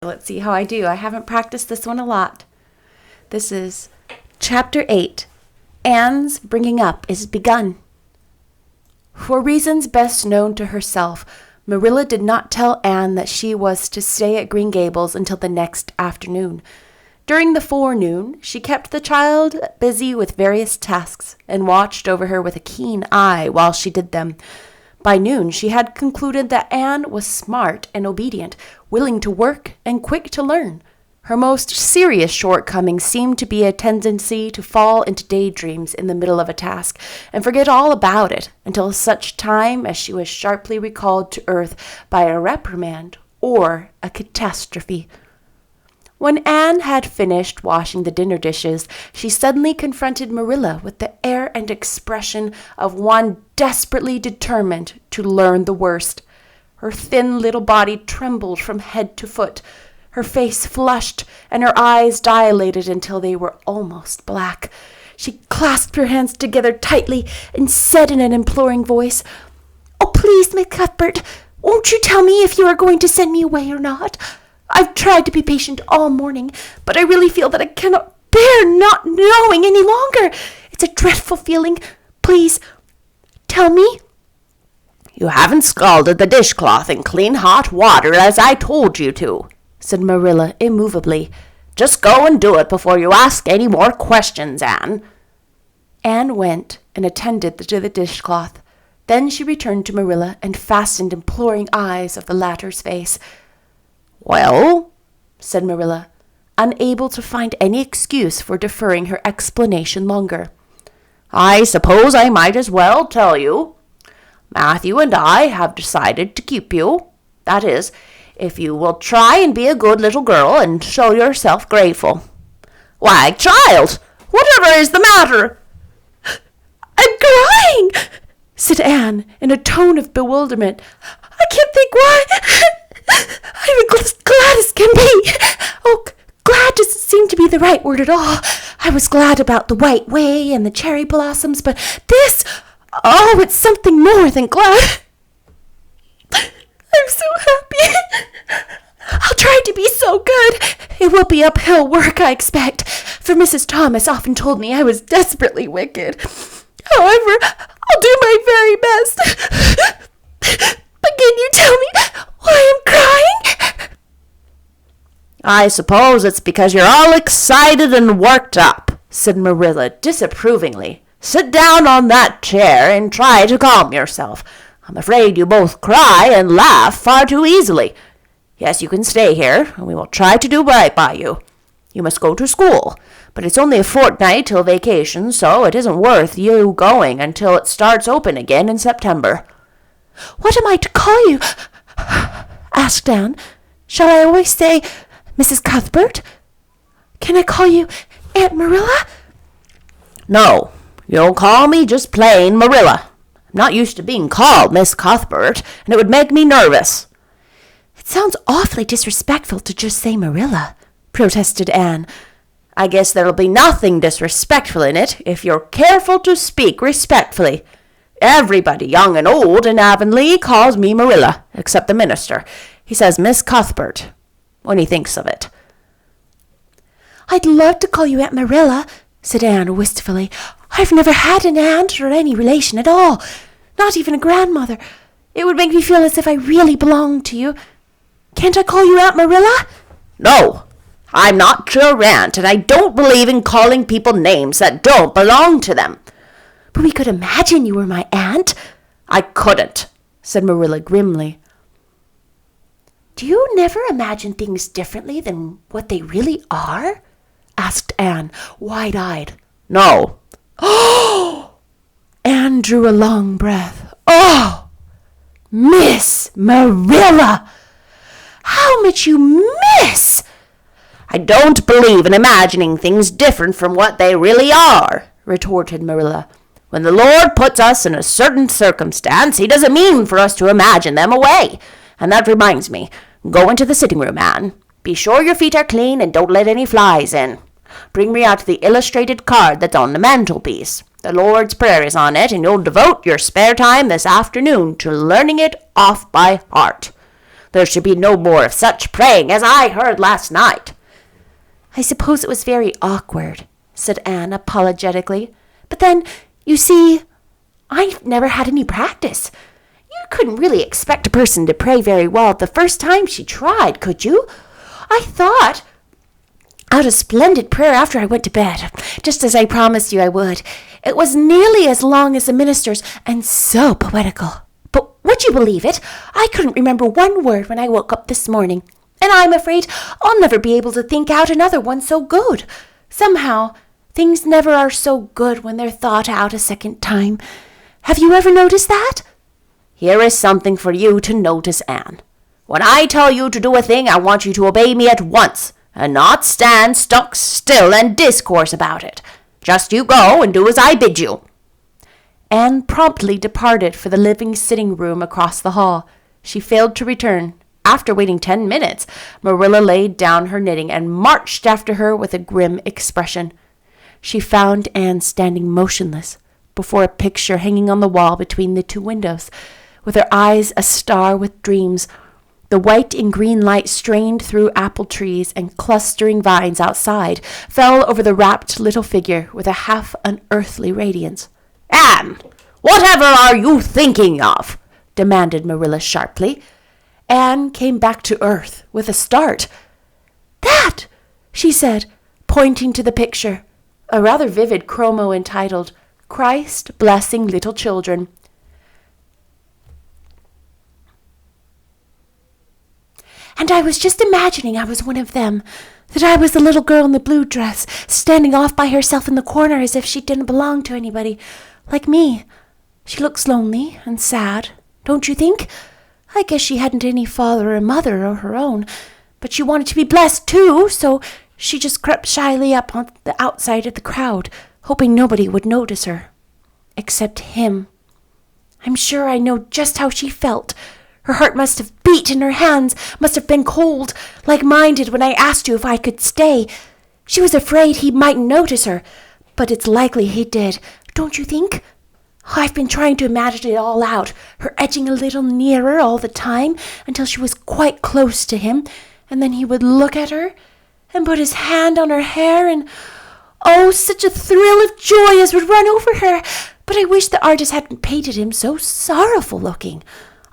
Let's see how I do. I haven't practiced this one a lot. This is Chapter 8. Anne's bringing up is begun. For reasons best known to herself, Marilla did not tell Anne that she was to stay at Green Gables until the next afternoon. During the forenoon, she kept the child busy with various tasks and watched over her with a keen eye while she did them. By noon, she had concluded that Anne was smart and obedient, willing to work and quick to learn. Her most serious shortcoming seemed to be a tendency to fall into daydreams in the middle of a task and forget all about it until such time as she was sharply recalled to earth by a reprimand or a catastrophe. When Anne had finished washing the dinner dishes, she suddenly confronted Marilla with the air and expression of one desperately determined to learn the worst. Her thin little body trembled from head to foot. Her face flushed, and her eyes dilated until they were almost black. She clasped her hands together tightly and said in an imploring voice, "Oh, please, Miss Cuthbert, won't you tell me if you are going to send me away or not? I've tried to be patient all morning, but I really feel that I cannot bear not knowing any longer. It's a dreadful feeling. Please, tell me." "You haven't scalded the dishcloth in clean hot water as I told you to," said Marilla immovably. "Just go and do it before you ask any more questions, Anne." Anne went and attended to the dishcloth. Then she returned to Marilla and fastened imploring eyes of the latter's face. "Well," said Marilla, unable to find any excuse for deferring her explanation longer. "I suppose I might as well tell you. Matthew and I have decided to keep you. That is, if you will try and be a good little girl and show yourself grateful." "Why, child, whatever is the matter?" "I'm crying," said Anne in a tone of bewilderment. "I can't think why. I'm as glad as can be. Oh, glad doesn't seem to be the right word at all. I was glad about the White Way and the cherry blossoms, but this, oh, it's something more than glad. I'm so happy. I'll try to be so good. It will be uphill work, I expect, for Mrs. Thomas often told me I was desperately wicked. However, I'll do my very best. But can you tell me why I'm crying?" "I suppose it's because you're all excited and worked up," said Marilla disapprovingly. "Sit down on that chair and try to calm yourself. I'm afraid you both cry and laugh far too easily. Yes, you can stay here, and we will try to do right by you. You must go to school, but it's only a fortnight till vacation, so it isn't worth you going until it starts open again in September." "What am I to call you?" asked Anne. "Shall I always say Mrs. Cuthbert? Can I call you Aunt Marilla?" "No, you'll call me just plain Marilla. I'm not used to being called Miss Cuthbert, and it would make me nervous." "It sounds awfully disrespectful to just say Marilla," protested Anne. "I guess there'll be nothing disrespectful in it if you're careful to speak respectfully. Everybody, young and old, in Avonlea calls me Marilla, except the minister. He says Miss Cuthbert when he thinks of it." "I'd love to call you Aunt Marilla," said Anne wistfully. "I've never had an aunt or any relation at all, not even a grandmother. It would make me feel as if I really belonged to you. Can't I call you Aunt Marilla?" "No, I'm not your aunt, and I don't believe in calling people names that don't belong to them." "But we could imagine you were my aunt." "I couldn't," said Marilla grimly. "Do you never imagine things differently than what they really are?" asked Anne, wide-eyed. "No." "Oh!" Anne drew a long breath. "Oh! Miss Marilla! How much you miss!" "I don't believe in imagining things different from what they really are," retorted Marilla. "When the Lord puts us in a certain circumstance, he doesn't mean for us to imagine them away. And that reminds me, go into the sitting room, Anne. Be sure your feet are clean and don't let any flies in. Bring me out the illustrated card that's on the mantelpiece. The Lord's Prayer is on it, and you'll devote your spare time this afternoon to learning it off by heart. There should be no more of such praying as I heard last night." "I suppose it was very awkward," said Anne apologetically. "But then, you see, I've never had any practice. You couldn't really expect a person to pray very well the first time she tried, could you? I thought out a splendid prayer after I went to bed, just as I promised you I would. It was nearly as long as the minister's and so poetical. But would you believe it? I couldn't remember one word when I woke up this morning, and I'm afraid I'll never be able to think out another one so good. Somehow, things never are so good when they're thought out a second time. Have you ever noticed that?" "Here is something for you to notice, Anne. When I tell you to do a thing, I want you to obey me at once, and not stand stock still and discourse about it. Just you go and do as I bid you." Anne promptly departed for the living sitting room across the hall. She failed to return. After waiting 10 minutes, Marilla laid down her knitting and marched after her with a grim expression. She found Anne standing motionless before a picture hanging on the wall between the two windows, with her eyes astar with dreams. The white and green light strained through apple trees and clustering vines outside fell over the rapt little figure with a half unearthly radiance. "Anne, whatever are you thinking of?" demanded Marilla sharply. Anne came back to earth with a start. "That," she said, pointing to the picture, a rather vivid chromo entitled, "Christ Blessing Little Children." "And I was just imagining I was one of them, that I was the little girl in the blue dress, standing off by herself in the corner as if she didn't belong to anybody, like me. She looks lonely and sad, don't you think? I guess she hadn't any father or mother of her own, but she wanted to be blessed too, so she just crept shyly up on the outside of the crowd, hoping nobody would notice her. Except him. I'm sure I know just how she felt. Her heart must have beat and her hands must have been cold, like mine did when I asked you if I could stay. She was afraid he might notice her, but it's likely he did, don't you think? I've been trying to imagine it all out, her edging a little nearer all the time until she was quite close to him, and then he would look at her and put his hand on her hair, and oh, such a thrill of joy as would run over her. But I wish the artist hadn't painted him so sorrowful looking.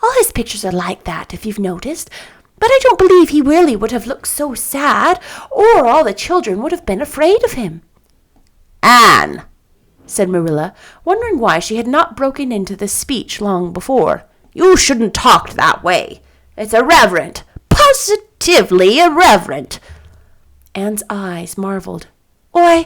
All his pictures are like that, if you've noticed. But I don't believe he really would have looked so sad, or all the children would have been afraid of him." "Anne," said Marilla, wondering why she had not broken into this speech long before, "you shouldn't talk that way. It's irreverent, positively irreverent." Anne's eyes marveled. "Oh,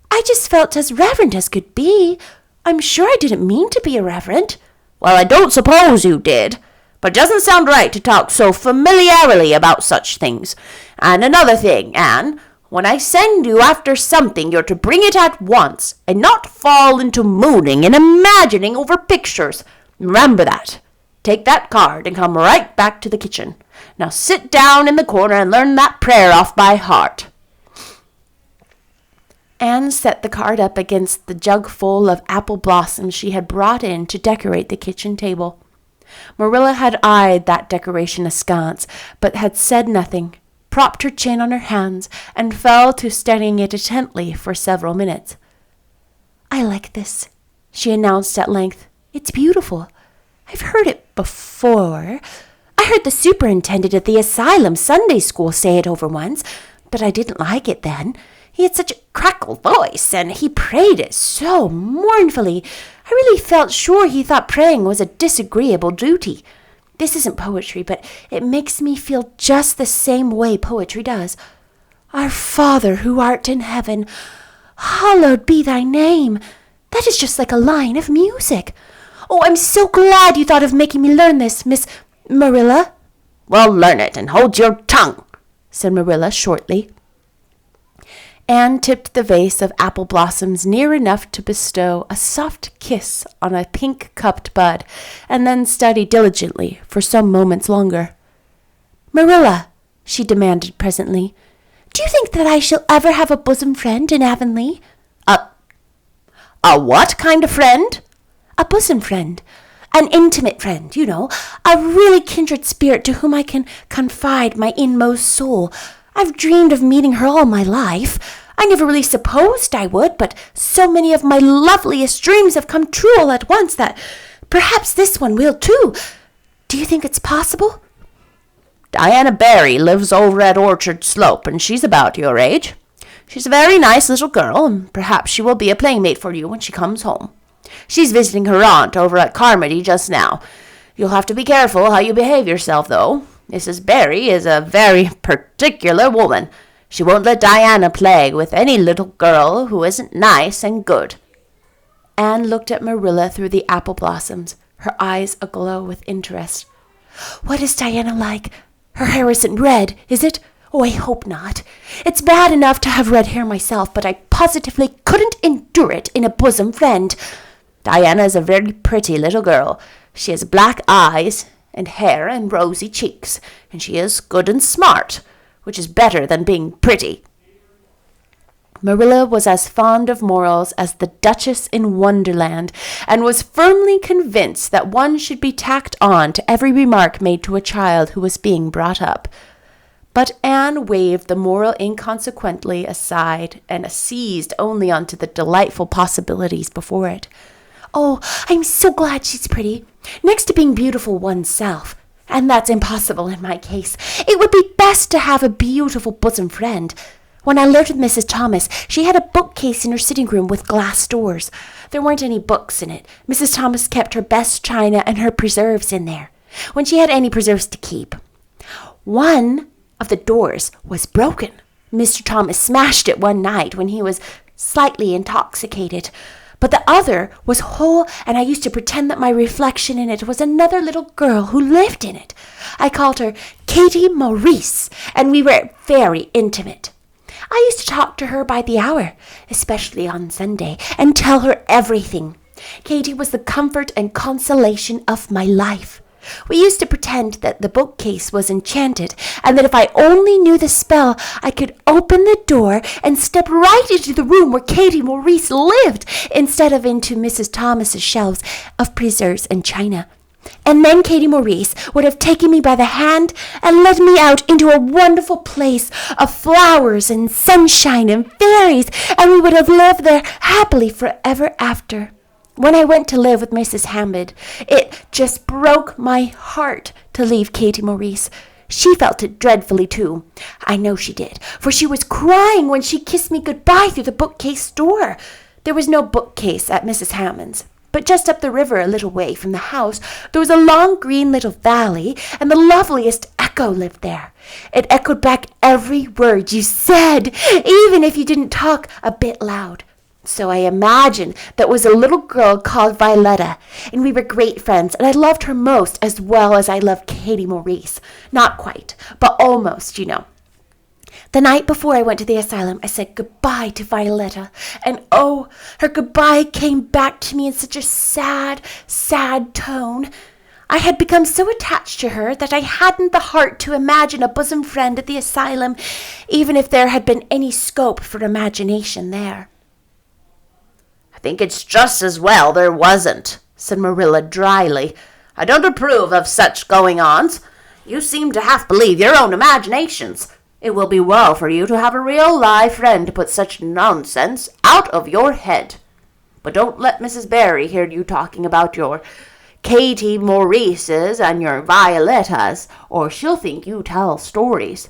I just felt as reverent as could be. I'm sure I didn't mean to be irreverent." "Well, I don't suppose you did, but it doesn't sound right to talk so familiarly about such things. And another thing, Anne, when I send you after something, you're to bring it at once, and not fall into mooning and imagining over pictures. Remember that. Take that card and come right back to the kitchen. Now sit down in the corner and learn that prayer off by heart." Anne set the card up against the jug full of apple blossoms she had brought in to decorate the kitchen table. Marilla had eyed that decoration askance, but had said nothing, propped her chin on her hands, and fell to studying it intently for several minutes. "I like this," she announced at length. "It's beautiful. I've heard it before. I heard the superintendent at the asylum Sunday school say it over once, but I didn't like it then. He had such a cracked voice, and he prayed it so mournfully. I really felt sure he thought praying was a disagreeable duty. This isn't poetry, but it makes me feel just the same way poetry does. Our Father who art in heaven, hallowed be thy name. That is just like a line of music. Oh, I'm so glad you thought of making me learn this, Miss Marilla." "Well, learn it and hold your tongue," said Marilla shortly. Anne tipped the vase of apple blossoms near enough to bestow a soft kiss on a pink-cupped bud, and then studied diligently for some moments longer. "Marilla," she demanded presently, "do you think that I shall ever have a bosom friend in Avonlea?" A what kind of friend?" "A bosom friend. An intimate friend, a really kindred spirit to whom I can confide my inmost soul. I've dreamed of meeting her all my life. I never really supposed I would, but so many of my loveliest dreams have come true all at once that perhaps this one will too. Do you think it's possible? Diana Barry lives over at Orchard Slope, and she's about your age. She's a very nice little girl, and perhaps she will be a playmate for you when she comes home. She's visiting her aunt over at Carmody just now. You'll have to be careful how you behave yourself, though. Mrs. Barry is a very particular woman. She won't let Diana play with any little girl who isn't nice and good. Anne looked at Marilla through the apple blossoms, her eyes aglow with interest. What is Diana like? Her hair isn't red, is it? Oh, I hope not. It's bad enough to have red hair myself, but I positively couldn't endure it in a bosom friend. Diana is a very pretty little girl. She has black eyes and hair and rosy cheeks, and she is good and smart, which is better than being pretty. Marilla was as fond of morals as the Duchess in Wonderland, and was firmly convinced that one should be tacked on to every remark made to a child who was being brought up. But Anne waved the moral inconsequently aside and seized only onto the delightful possibilities before it. Oh, I'm so glad she's pretty. Next to being beautiful oneself, and that's impossible in my case, it would be best to have a beautiful bosom friend. When I lived with Mrs. Thomas, she had a bookcase in her sitting room with glass doors. There weren't any books in it. Mrs. Thomas kept her best china and her preserves in there, when she had any preserves to keep. One of the doors was broken. Mr. Thomas smashed it one night when he was slightly intoxicated. But the other was whole, and I used to pretend that my reflection in it was another little girl who lived in it. I called her Katie Maurice, and we were very intimate. I used to talk to her by the hour, especially on Sunday, and tell her everything. Katie was the comfort and consolation of my life. We used to pretend that the bookcase was enchanted, and that if I only knew the spell, I could open the door and step right into the room where Katie Maurice lived, instead of into Mrs. Thomas's shelves of preserves and china. And then Katie Maurice would have taken me by the hand and led me out into a wonderful place of flowers and sunshine and fairies, and we would have lived there happily forever after. When I went to live with Mrs. Hammond, it just broke my heart to leave Katie Maurice. She felt it dreadfully, too. I know she did, for she was crying when she kissed me goodbye through the bookcase door. There was no bookcase at Mrs. Hammond's, but just up the river a little way from the house, there was a long green little valley, and the loveliest echo lived there. It echoed back every word you said, even if you didn't talk a bit loud. So I imagine that was a little girl called Violetta, and we were great friends, and I loved her most as well as I loved Katie Maurice. Not quite, but almost, The night before I went to the asylum, I said goodbye to Violetta, and oh, her goodbye came back to me in such a sad, sad tone. I had become so attached to her that I hadn't the heart to imagine a bosom friend at the asylum, even if there had been any scope for imagination there. I think it's just as well there wasn't, said Marilla dryly. I don't approve of such going-ons. You seem to half believe your own imaginations. It will be well for you to have a real live friend to put such nonsense out of your head. But don't let Mrs. Barry hear you talking about your Katie Maurices and your Violettas, or she'll think you tell stories.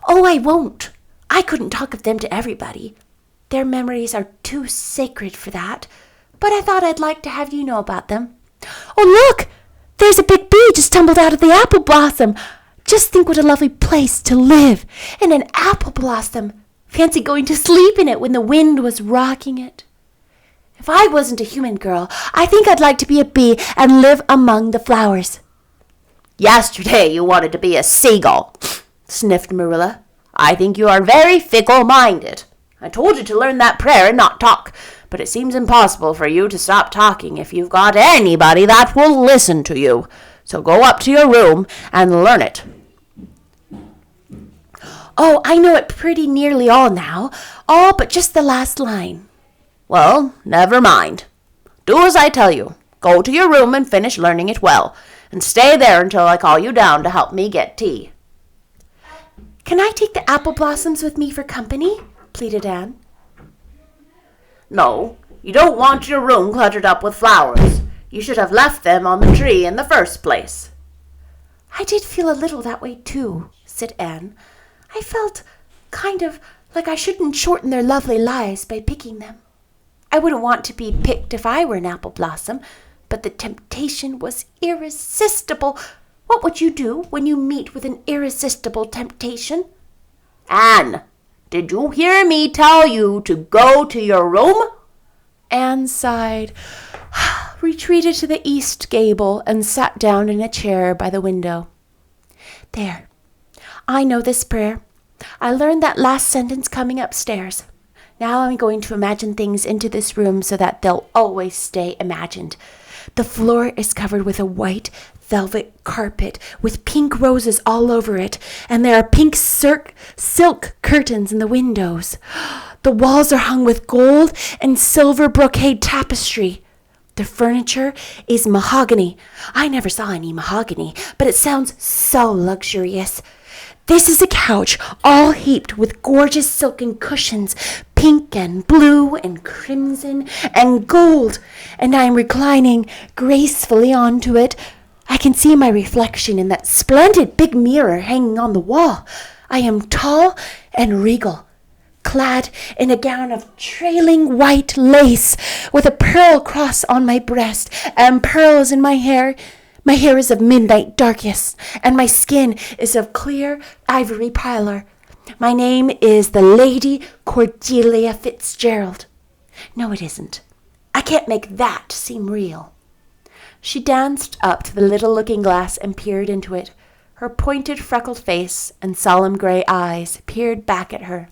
Oh, I won't. I couldn't talk of them to everybody. Their memories are too sacred for that, but I thought I'd like to have you know about them. Oh, look! There's a big bee just tumbled out of the apple blossom. Just think what a lovely place to live, in an apple blossom. Fancy going to sleep in it when the wind was rocking it. If I wasn't a human girl, I think I'd like to be a bee and live among the flowers. Yesterday you wanted to be a seagull, sniffed Marilla. I think you are very fickle-minded. I told you to learn that prayer and not talk, but it seems impossible for you to stop talking if you've got anybody that will listen to you. So go up to your room and learn it. Oh, I know it pretty nearly all now, all but just the last line. Well, never mind. Do as I tell you. Go to your room and finish learning it well, and stay there until I call you down to help me get tea." "Can I take the apple blossoms with me for company?" pleaded Anne. "No, you don't want your room cluttered up with flowers. You should have left them on the tree in the first place." "I did feel a little that way too," said Anne. "I felt kind of like I shouldn't shorten their lovely lives by picking them. I wouldn't want to be picked if I were an apple blossom, but the temptation was irresistible. What would you do when you meet with an irresistible temptation?" "Anne, did you hear me tell you to go to your room?" Anne sighed, retreated to the east gable, and sat down in a chair by the window. "There, I know this prayer. I learned that last sentence coming upstairs. Now I'm going to imagine things into this room so that they'll always stay imagined. The floor is covered with a white velvet carpet with pink roses all over it, and there are pink silk curtains in the windows. The walls are hung with gold and silver brocade tapestry. The furniture is mahogany. I never saw any mahogany, but it sounds so luxurious. This is a couch all heaped with gorgeous silken cushions, pink and blue and crimson and gold, and I am reclining gracefully onto it. I can see my reflection in that splendid big mirror hanging on the wall. I am tall and regal, clad in a gown of trailing white lace with a pearl cross on my breast and pearls in my hair. My hair is of midnight darkness, and my skin is of clear ivory pallor. My name is the Lady Cordelia Fitzgerald. No, it isn't. I can't make that seem real." She danced up to the little looking-glass and peered into it. Her pointed, freckled face and solemn gray eyes peered back at her.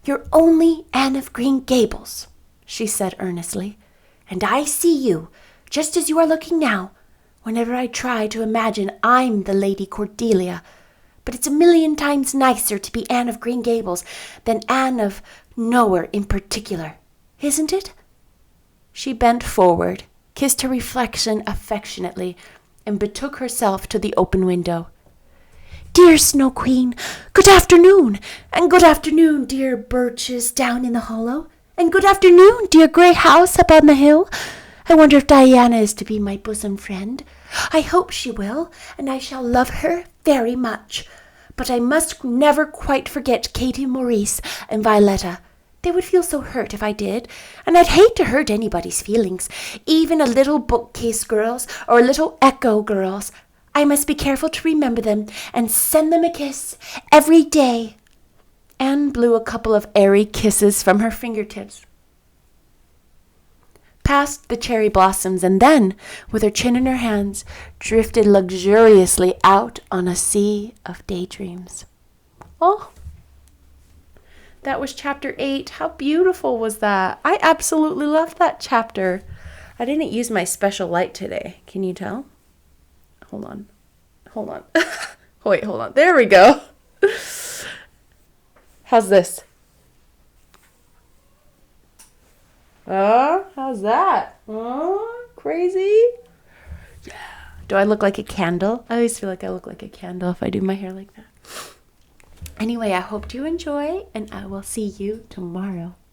"You're only Anne of Green Gables," she said earnestly, "and I see you, just as you are looking now, whenever I try to imagine I'm the Lady Cordelia. But it's a million times nicer to be Anne of Green Gables than Anne of nowhere in particular, isn't it?" She bent forward, kissed her reflection affectionately, and betook herself to the open window. "Dear Snow Queen, good afternoon, and good afternoon, dear birches down in the hollow, and good afternoon, dear grey house up on the hill. I wonder if Diana is to be my bosom friend. I hope she will, and I shall love her very much. But I must never quite forget Katie Maurice and Violetta. They would feel so hurt if I did, and I'd hate to hurt anybody's feelings, even a little bookcase girl's or a little echo girl's. I must be careful to remember them and send them a kiss every day." Anne blew a couple of airy kisses from her fingertips past the cherry blossoms, and then, with her chin in her hands, drifted luxuriously out on a sea of daydreams. Oh, that was chapter 8. How beautiful was that? I absolutely loved that chapter. I didn't use my special light today. Can you tell? Hold on. Wait, hold on. There we go. How's this? How's that? Crazy? Yeah. Do I look like a candle? I always feel like I look like a candle if I do my hair like that. Anyway, I hope you enjoy, and I will see you tomorrow.